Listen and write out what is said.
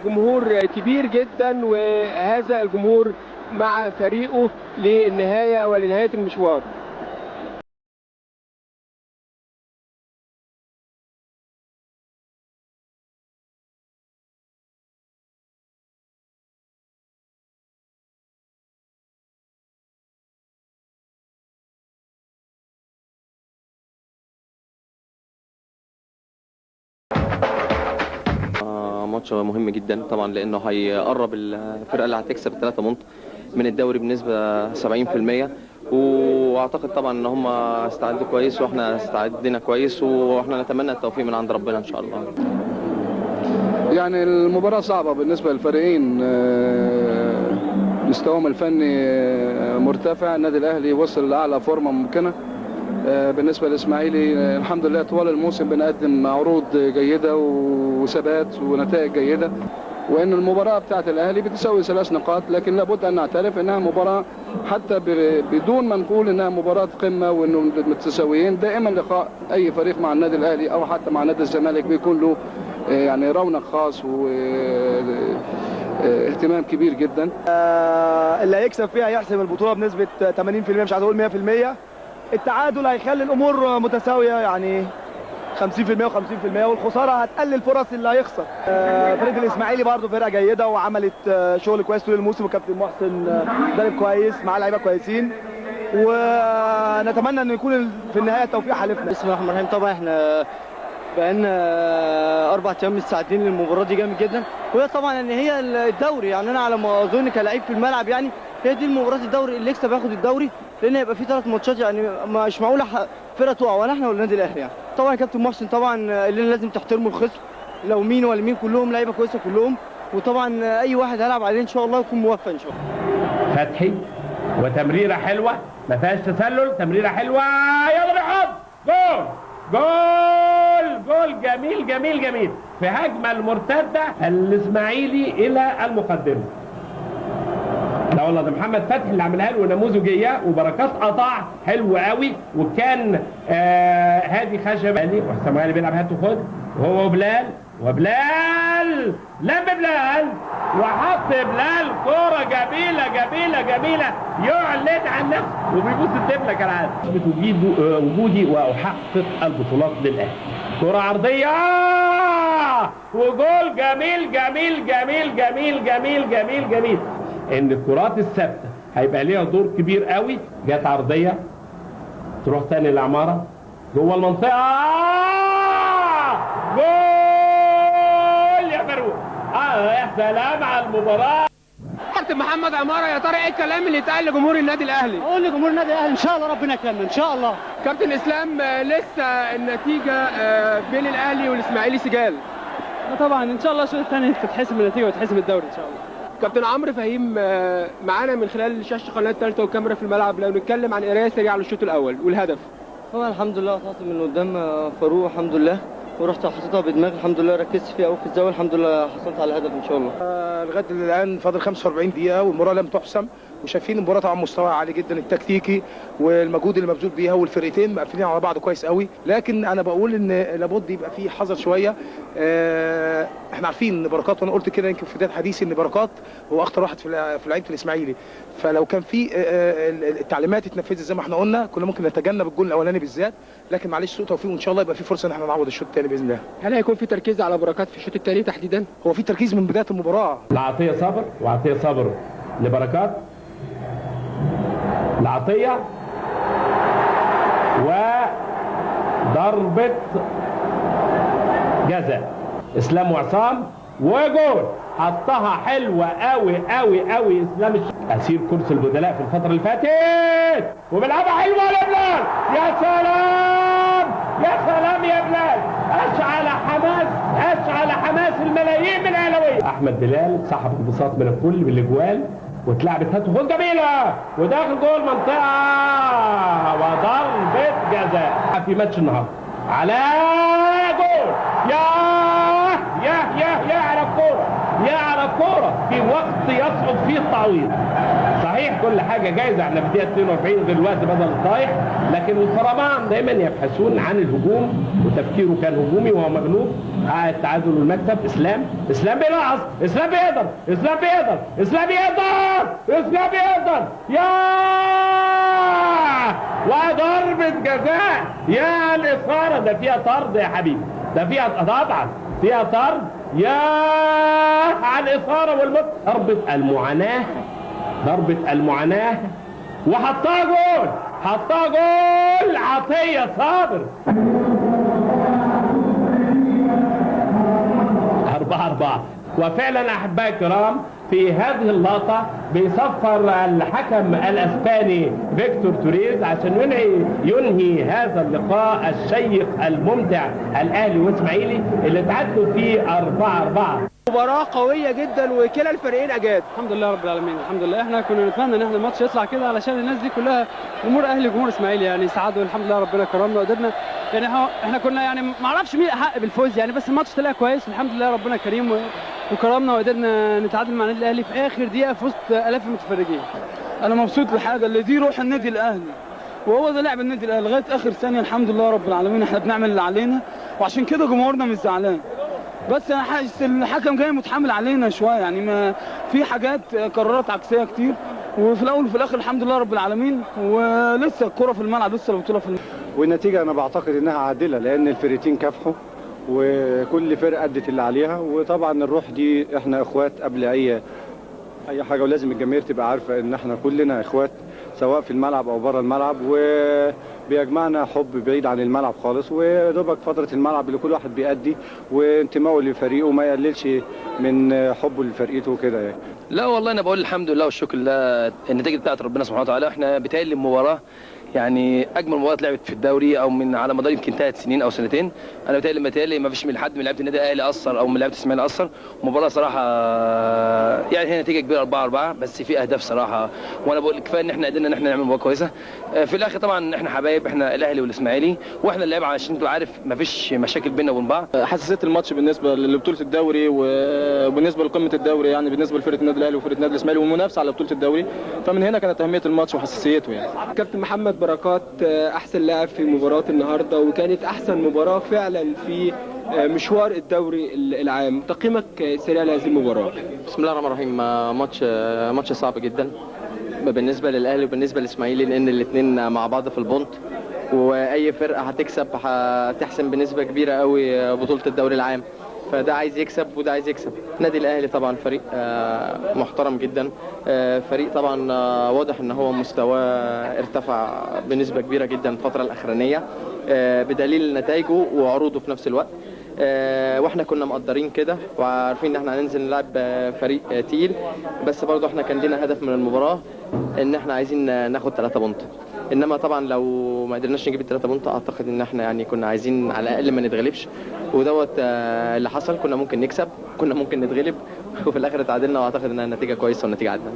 جمهور كبير جدا، وهذا الجمهور مع فريقه للنهاية ولنهاية المشوار. ماتش مهم جدا طبعا، لانه هيقرب الفرقه اللي هتكسب 3 بونت من الدوري بنسبه 70%. واعتقد طبعا ان هم استعدوا كويس واحنا استعدنا كويس، واحنا نتمنى التوفيق من عند ربنا ان شاء الله. يعني المباراه صعبه بالنسبه للفريقين، مستواهم الفني مرتفع. النادي الاهلي وصل لاعلى فورمه ممكنه. بالنسبه للاسماعيلي الحمد لله طوال الموسم بنقدم عروض جيده وثبات ونتائج جيده، وان المباراه بتاعت الاهلي بتساوي 3 نقاط، لكن لابد ان نعترف انها مباراه حتى بدون ما نقول انها مباراه قمه وانه متساويين. دائما لقاء اي فريق مع النادي الاهلي او حتى مع نادي الزمالك بيكون له يعني رونق خاص واهتمام كبير جدا. اللي هيكسب فيها هيحسم البطوله بنسبه 80%، مش عايز اقول 100%. التعادل هيخلي الامور متساويه، يعني 50% و50%، والخساره هتقلل فرص اللي هيخسر. فرقه الاسماعيلي برضو فرقه جيده وعملت شغل كويس طول الموسم، وكابتن محسن مدرب كويس مع لعيبه كويسين، ونتمنى انه يكون في النهايه التوفيق حالفنا. بسم الله الرحمن الرحيم. طبعا احنا بقالنا 4 ايام مستعدين للمباراه دي جامد جدا، وهي طبعا ان هي الدوري، يعني انا على ما اظن كلاعب في الملعب يعني هي دي المباراه الدوري، اللي يكسب ياخد الدوري، لان هيبقى في 3 ماتشات، يعني مش معقوله فرقه تقع ولا احنا ولا النادي الاهلي. يعني طبعا كابتن محسن طبعا اللي لازم تحترموا الخصم، لو مين ولا مين كلهم لعيبه كويسه كلهم، وطبعا اي واحد هيلعب عليه ان شاء الله يكون موفق ان شاء الله. فتحي وتمريره حلوه ما فيهاش تسلل، تمريره حلوه يلا بيحط جول جول جول جميل جميل جميل في هجمه المرتده الاسماعيلي الى المقدمه. لا والله ده محمد فتحي اللي عملها له نموذجيه، وبركات قطع حلو قوي، وكان هادي خشب وحسام غالي بيلعب هات وخد، وهو وبلال لم بلال وحط بلال كوره جميله جميله جميله يعلن عن نفسه وبيبص الدبله كالعاده. وجودي واحقق البطولات للاهلي. كوره عرضيه وجول جميل جميل جميل جميل جميل جميل جميل. ان الكرات الثابته هيبقى ليها دور كبير قوي. جت عرضيه تروح تاني لعماره جوه المنطقه، جول يا فاروق. يا سلام على المباراه. كابتن محمد عماره، يا ترى ايه الكلام اللي اتقال لجمهور النادي الاهلي؟ اقول لجمهور النادي الاهلي ان شاء الله ربنا يكرمنا ان شاء الله. كابتن اسلام، لسه النتيجه بين الاهلي والاسماعيلي سجال. طبعا ان شاء الله الشوط الثاني تتحسم النتيجه وتحسم الدوري ان شاء الله. كابتن عمرو فهيم معانا من خلال شاشه قناه 3 والكاميرا في الملعب، لو نتكلم عن قرايه سريعه للشوط الاول والهدف. هو الحمد لله طلعت من قدام فاروق الحمد لله، ورحت حطيتها بدماغي الحمد لله، ركزت فيها قوي في الزاويه الحمد لله، حصلت على الهدف ان شاء الله. لغايه الان فاضل 45 دقيقه والمباراه لم تحسم، وشايفين المباراه طبعا مستواها عالي جدا التكتيكي والمجهود اللي مبذول بيها، والفرقتين مقفلين على بعض كويس قوي. لكن انا بقول ان لابد يبقى في حذر شويه. احنا عارفين ان بركات، وانا قلت كده يمكن في بدايه حديثي ان بركات هو اخطر واحد في لعيبه الاسماعيلي، فلو كان في التعليمات اتنفذت زي ما احنا قلنا كنا ممكن نتجنب الجول الاولاني بالذات. لكن معلش سوء توفيق، وان شاء الله يبقى في فرصه ان احنا نعوض الشوط الثاني باذن الله. هل هيكون في تركيز على بركات في الشوط الثاني تحديدا؟ هو في تركيز من بدايه المباراه. لعطيه صبر وعطيه صبر لبركات، لعطيه وضربه جزاء اسلام وعصام وجول. حطها حلوه قوي قوي قوي اسلام اسير كرسي البدلاء في الفتره اللي فاتت، وبيلعبها حلوه لبلال. يا سلام يا سلام يا بلال، اشعل حماس الملايين من الاهلاويه. احمد بلال سحب انبساط من الكل بالاجوال، واتلعبت هات وخد جميله وداخل جول منطقه وضربه جزاء في ماتش النهارده على جول. يا يا على الكوره، يا على الكوره في وقت يصعب فيه التعويض. صحيح كل حاجه جايزه، احنا في الدقيقه 42 دلوقتي بدل الطايح، لكن الفرمان دايما يبحثون عن الهجوم، وتفكيره كان هجومي وهو مغلوب. التعادل والمكسب. اسلام بيلعب، اسلام بيقدر، اسلام بيقدر يا وضربة جزاء. يا الإثارة، ده فيها طرد يا حبيبي، ده فيها طبعا فيها طرد. يا على الإثارة والموت. ضربة المعاناة وحطها جول عطية صابر. 4-4. وفعلا احبائي الكرام في هذه اللقطة بيصفر الحكم الاسباني فيكتور توريز عشان ينهي هذا اللقاء الشيق الممتع الاهلي واسماعيلي اللي تعادلوا فيه 4-4. مباراة قوية جدا وكلا الفريقين اجاد. الحمد لله رب العالمين، الحمد لله. احنا كنا نتمنى ان احنا الماتش يطلع كده علشان الناس دي كلها جمهور اهلي وجمهور اسماعيلي يعني سعادوا، الحمد لله ربنا كرمنا وقدرنا يعني احنا كنا يعني ما اعرفش مين احق بالفوز يعني، بس الماتش طلع كويس الحمد لله ربنا كريم وكرمنا وقدرنا نتعادل مع النادي الاهلي في اخر دقيقة في وسط الاف المتفرجين. انا مبسوط بحاجه اللي دي روح النادي الاهلي، وهو ده لعب النادي الاهلي لغايه اخر ثانيه. الحمد لله رب العالمين احنا بنعمل اللي علينا، وعشان كده جمهورنا مش زعلان. بس انا حاسس الحكم جاي متحمل علينا شويه يعني، ما في حاجات قرارات عكسيه كتير، وفي الاول وفي الاخر الحمد لله رب العالمين، ولسه الكره في الملعب، لسه البطوله في الملعب. والنتيجه انا بعتقد انها عادله لان الفرقتين كافحوا وكل فرقه ادت اللي عليها، وطبعا الروح دي احنا اخوات قبل اي حاجه، ولازم الجماهير تبقى عارفه ان احنا كلنا اخوات سواء في الملعب او بره الملعب، وبيجمعنا حب بعيد عن الملعب خالص، ودوبك فتره الملعب اللي كل واحد بيأدي وانتمائه لفريقه ما يقللش من حبه لفرقته كده يعني. لا والله انا بقول الحمد لله والشكر لله، النتيجه بتاعت ربنا سبحانه وتعالى. احنا بيتهيألي المباراه يعني اجمل مباراه اتلعبت في الدوري او من على مدار يمكن 3 سنين او سنتين. انا بيتهيألي ما فيش من حد من لعيبه النادي الاهلي اثر او من لعيبه الاسماعيلي اثر. مباراه صراحه يعني هي نتيجه كبيره 4-4، بس في اهداف صراحه، وانا بقول كفايه ان احنا قدرنا ان احنا نعمل مباراه كويسه. في الاخر طبعا احنا حبايب، احنا الاهلي والاسماعيلي واحنا اللعيبه، عشان تبقى عارف ما فيش مشاكل بيننا وبين بعض. حساسيه الماتش بالنسبه لبطوله الدوري وبالنسبه لقمه الدوري يعني، بالنسبه لفرقه النادي الاهلي وفرقه النادي الاسماعيلي والمنافسه على بطوله الدوري، فمن هنا كانت اهميه الماتش وحساسيته يعني. كابتن محمد بركات احسن لاعب في مباراة النهارده، وكانت احسن مباراة فعلا في مشوار الدوري العام. تقييمك سريع لهذه المباراة؟ بسم الله الرحمن الرحيم. ماتش صعب جدا بالنسبه للاهلي وبالنسبه للاسماعيلي، لان الاثنين مع بعض في البونت، واي فرقه هتكسب هتحسم بنسبه كبيره قوي بطوله الدوري العام، فده عايز يكسب وده عايز يكسب. النادي الاهلي طبعا فريق محترم جدا، فريق طبعا واضح ان هو مستواه ارتفع بنسبه كبيره جدا الفتره الاخرانيه بدليل نتائجه وعروضه في نفس الوقت. واحنا كنا مقدرين كده وعارفين ان احنا هننزل نلعب فريق تقيل، بس برضه احنا كان لنا هدف من المباراه ان احنا عايزين ناخد 3 بونت. انما طبعا لو ما قدرناش نجيب ال3 بونت اعتقد ان احنا يعني كنا عايزين على الاقل ما نتغلبش، ودوت اللي حصل. كنا ممكن نكسب، كنا ممكن نتغلب، وفي الاخر اتعادلنا، واعتقد انها النتيجه كويسه والنتيجه عادله.